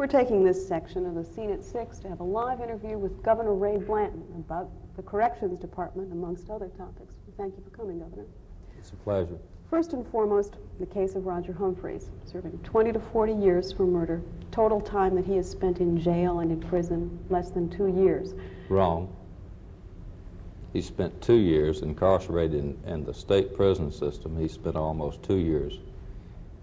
We're taking this section of the Scene at 6 to have a live interview with Governor Ray Blanton about the Corrections Department, amongst other topics. Thank you for coming, Governor. It's a pleasure. First and foremost, the case of Roger Humphreys, serving 20 to 40 years for murder. Total time that he has spent in jail and in prison, less than 2 years. Wrong. He spent 2 years incarcerated in the state prison system. He spent almost 2 years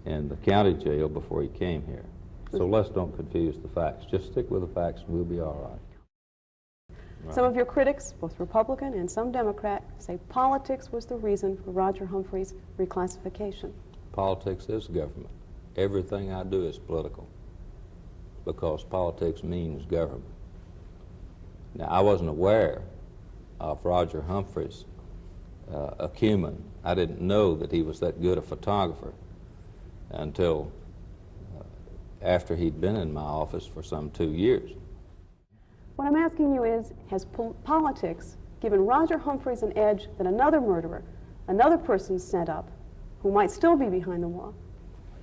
in the county jail before he came here. So let's don't confuse the facts. Just stick with the facts and we'll be all right. Some of your critics, both Republican and some Democrat, say politics was the reason for Roger Humphreys' reclassification. Politics is government. Everything I do is political because politics means government. Now, I wasn't aware of Roger Humphreys' acumen. I didn't know that he was that good a photographer until after he'd been in my office for some 2 years. What I'm asking you is, has politics given Roger Humphreys an edge that another murderer, another person set up, who might still be behind the wall,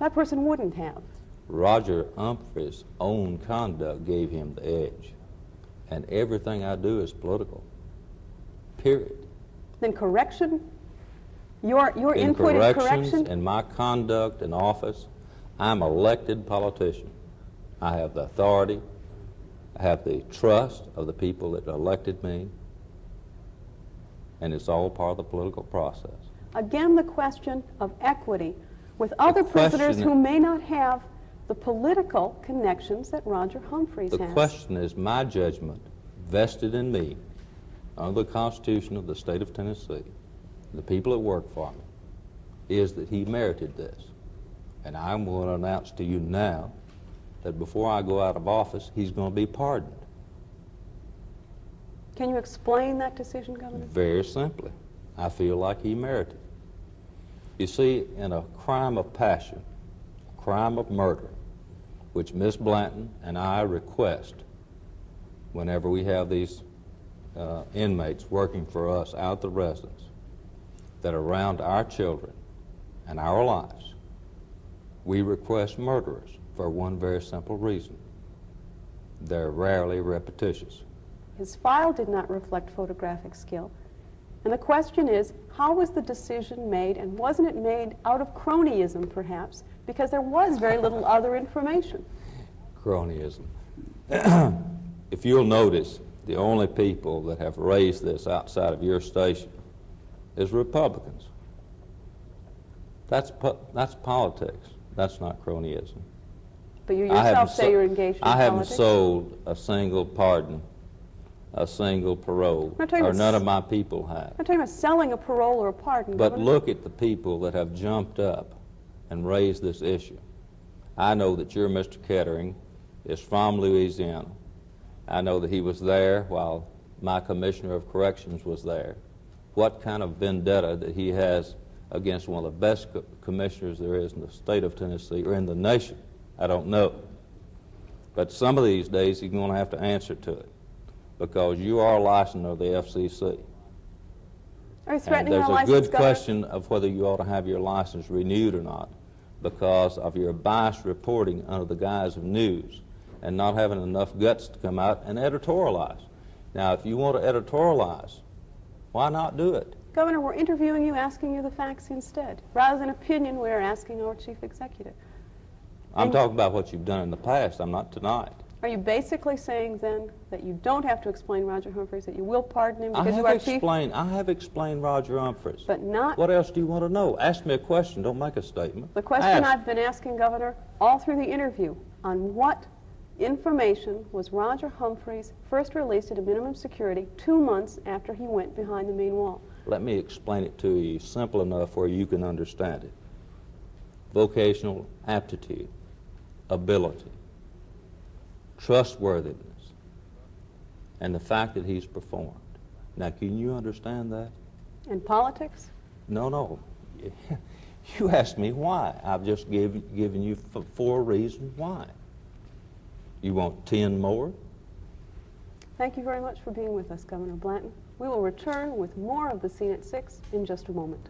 that person wouldn't have? Roger Humphreys' own conduct gave him the edge. And everything I do is political. Period. Then correction? Your in input in correction? In my conduct in office, I'm an elected politician. I have the authority, I have the trust of the people that elected me, and it's all part of the political process. Again, the question of equity with other prisoners who may not have the political connections that Roger Humphreys has. The question is my judgment, vested in me, under the Constitution of the state of Tennessee, the people that work for me, is that he merited this. And I'm going to announce to you now that before I go out of office, he's going to be pardoned. Can you explain that decision, Governor? Very simply. I feel like he merited it. You see, in a crime of passion, a crime of murder, which Miss Blanton and I request whenever we have these inmates working for us out at the residence that are around our children and our lives, we request murderers for one very simple reason. They're rarely repetitious. His file did not reflect photographic skill. And the question is, how was the decision made, and wasn't it made out of cronyism, perhaps, because there was very little other information? Cronyism. If you'll notice, the only people that have raised this outside of your station is Republicans. That's politics. That's not cronyism. But you yourself say you're engaged in politics? I haven't sold a single pardon, a single parole, or none of my people have. I'm not talking about selling a parole or a pardon, But Governor. look at the people that have jumped up and raised this issue. I know that your Mr. Kettering is from Louisiana. I know that he was there while my Commissioner of Corrections was there. What kind of vendetta that he has against one of the best commissioners there is in the state of Tennessee or in the nation, I don't know. But some of these days he's going to have to answer to it because you are a licensor of the FCC. Are you threatening and our there's a license, good Governor? question of whether you ought to have your license renewed or not because of your biased reporting under the guise of news and not having enough guts to come out and editorialize. Now, if you want to editorialize, why not do it? Governor, we're interviewing you, asking you the facts instead. Rather than opinion, we're asking our chief executive. I'm talking about what you've done in the past. I'm not tonight. Are you basically saying then that you don't have to explain Roger Humphreys, that you will pardon him because you are chief? I have explained Roger Humphreys. But not... What else do you want to know? Ask me a question. Don't make a statement. The question I've been asking, Governor, all through the interview, on what information was Roger Humphreys first released at a minimum security 2 months after he went behind the main wall? Let me explain it to you simple enough where you can understand it. Vocational aptitude, ability, trustworthiness, and the fact that he's performed. Now, can you understand that? And politics? No. You asked me why. I've just given you 4 reasons why. You want 10 more? Thank you very much for being with us, Governor Blanton. We will return with more of the Scene at 6 in just a moment.